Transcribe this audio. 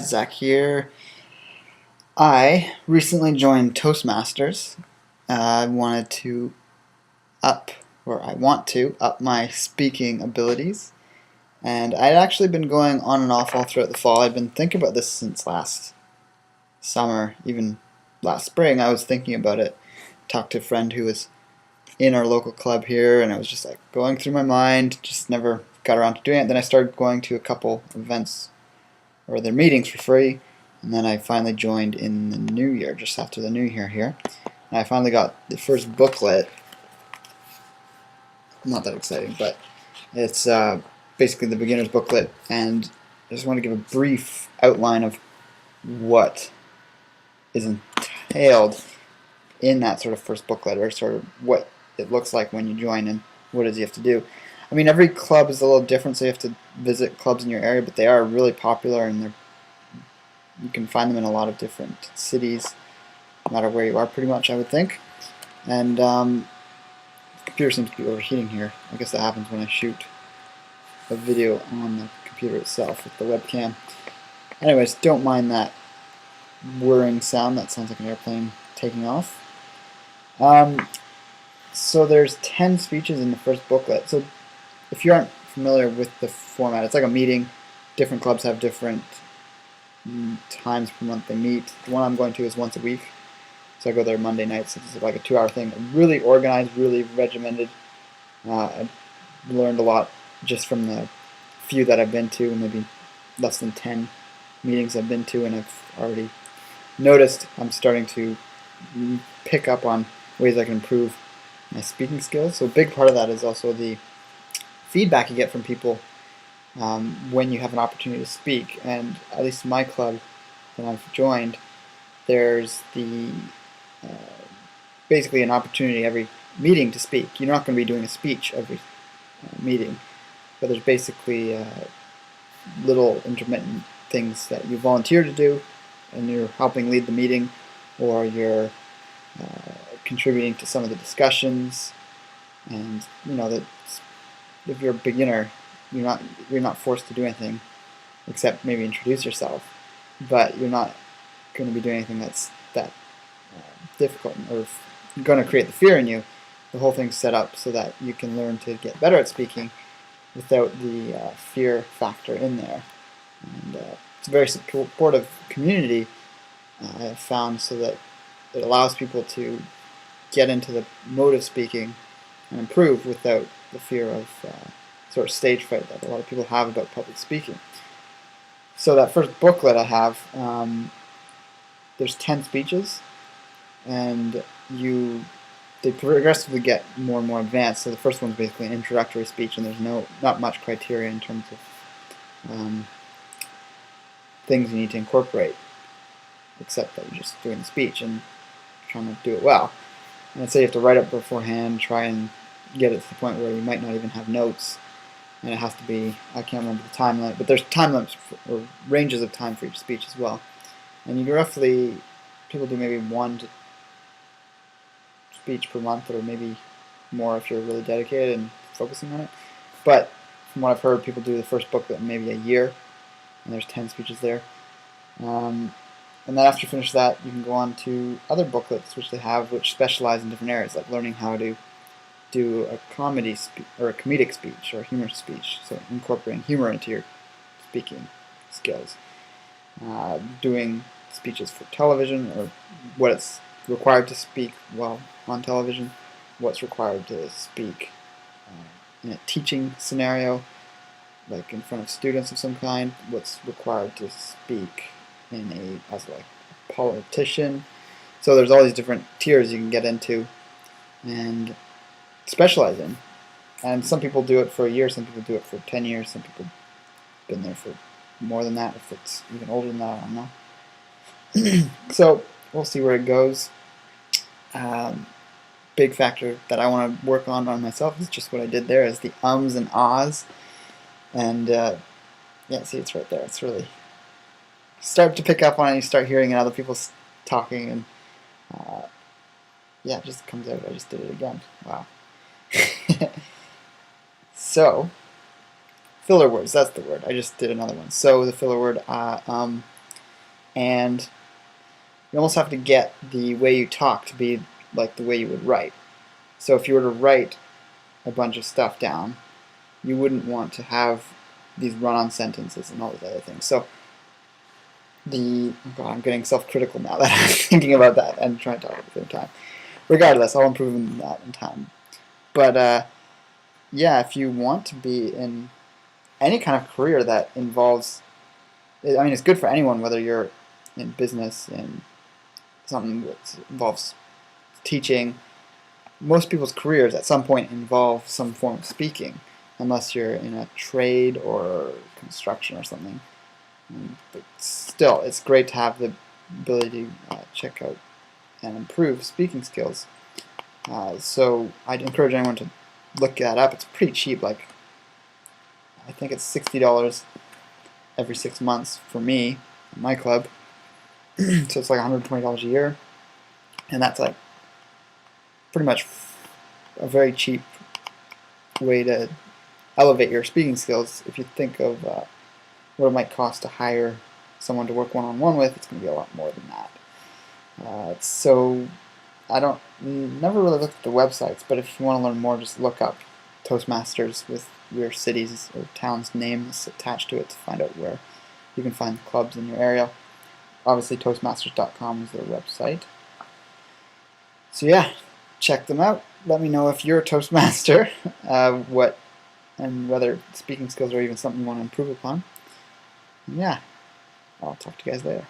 Zach here. I recently joined Toastmasters. I want to up my speaking abilities, and I'd actually been going on and off all throughout the fall. I've been thinking about this since last summer, even last spring. I was thinking about it. Talked to a friend who was in our local club here, and I was just like going through my mind, just never got around to doing it. Then I started going to a couple events or their meetings for free, and then I finally joined in the new year, just after the new year here. And I finally got the first booklet. Not that exciting, but it's basically the beginner's booklet, and I just want to give a brief outline of what is entailed in that sort of first booklet, or sort of what it looks like when you join and what it is you have to do. I mean, every club is a little different, so you have to visit clubs in your area, but they are really popular, and you can find them in a lot of different cities, no matter where you are, pretty much, I would think. And the computer seems to be overheating here. I guess that happens when I shoot a video on the computer itself with the webcam. Anyways, don't mind that whirring sound. That sounds like an airplane taking off. So there's 10 speeches in the first booklet. So if you aren't familiar with the format, it's like a meeting. Different clubs have different times per month they meet. The one I'm going to is once a week. So I go there Monday nights. It's like a 2-hour thing. Really organized, really regimented. I learned a lot just from the few that I've been to, maybe less than 10 meetings I've been to, and I've already noticed I'm starting to pick up on ways I can improve my speaking skills. So a big part of that is also the feedback you get from people when you have an opportunity to speak. And at least in my club that I've joined, there's basically an opportunity every meeting to speak. You're not going to be doing a speech every meeting, but there's basically little intermittent things that you volunteer to do, and you're helping lead the meeting, or you're contributing to some of the discussions. And you know that if you're a beginner, you're not forced to do anything except maybe introduce yourself, but you're not going to be doing anything that's that difficult or going to create the fear in you. The whole thing's set up so that you can learn to get better at speaking without the fear factor in there. And it's a very supportive community, I have found, so that it allows people to get into the mode of speaking and improve without the fear of sort of stage fright that a lot of people have about public speaking. So that first booklet I have, there's 10 speeches, and they progressively get more and more advanced. So the first one's basically an introductory speech, and there's not much criteria in terms of things you need to incorporate, except that you're just doing the speech and trying to do it well. And I'd say you have to write up beforehand, try and get it to the point where you might not even have notes, and it has to be, I can't remember the time limit, but there's time limits or ranges of time for each speech as well. And you roughly, people do maybe one speech per month, or maybe more if you're really dedicated and focusing on it. But from what I've heard, people do the first booklet in maybe a year, and there's 10 speeches there. And then after you finish that, you can go on to other booklets which they have, which specialize in different areas, like learning how to do a comedic speech or a humorous speech, so incorporating humor into your speaking skills. Doing speeches for television, or what it's required to speak while on television, what's required to speak in a teaching scenario, like in front of students of some kind, what's required to speak as a politician. So there's all these different tiers you can get into and specialize in. And some people do it for a year, some people do it for 10 years, some people have been there for more than that, if it's even older than that, I don't know. So we'll see where it goes. Big factor that I want to work on myself is just what I did there, is the ums and ahs. And yeah, see, it's right there. It's really start to pick up on it. You start hearing other people talking, and yeah, it just comes out. I just did it again. Wow. So, filler words, that's the word. I just did another one. So the filler word, and you almost have to get the way you talk to be like the way you would write. So if you were to write a bunch of stuff down, you wouldn't want to have these run-on sentences and all these other things. So oh God, I'm getting self-critical now that I'm thinking about that and trying to talk at the same time. Regardless, I'll improve on that in time. But yeah, if you want to be in any kind of career that involves, I mean, it's good for anyone, whether you're in business, in something that involves teaching. Most people's careers at some point involve some form of speaking, unless you're in a trade or construction or something. But still, it's great to have the ability to check out and improve speaking skills. So I'd encourage anyone to look that up. It's pretty cheap. Like, I think it's $60 every 6 months for me in my club. So it's like $120 a year, and that's like pretty much a very cheap way to elevate your speaking skills. If you think of what it might cost to hire someone to work one-on-one with, it's going to be a lot more than that. So I never really looked at the websites, but if you want to learn more, just look up Toastmasters with your city's or town's names attached to it to find out where you can find clubs in your area. Obviously, Toastmasters.com is their website. So yeah, check them out. Let me know if you're a Toastmaster, and whether speaking skills are even something you want to improve upon. And yeah, I'll talk to you guys later.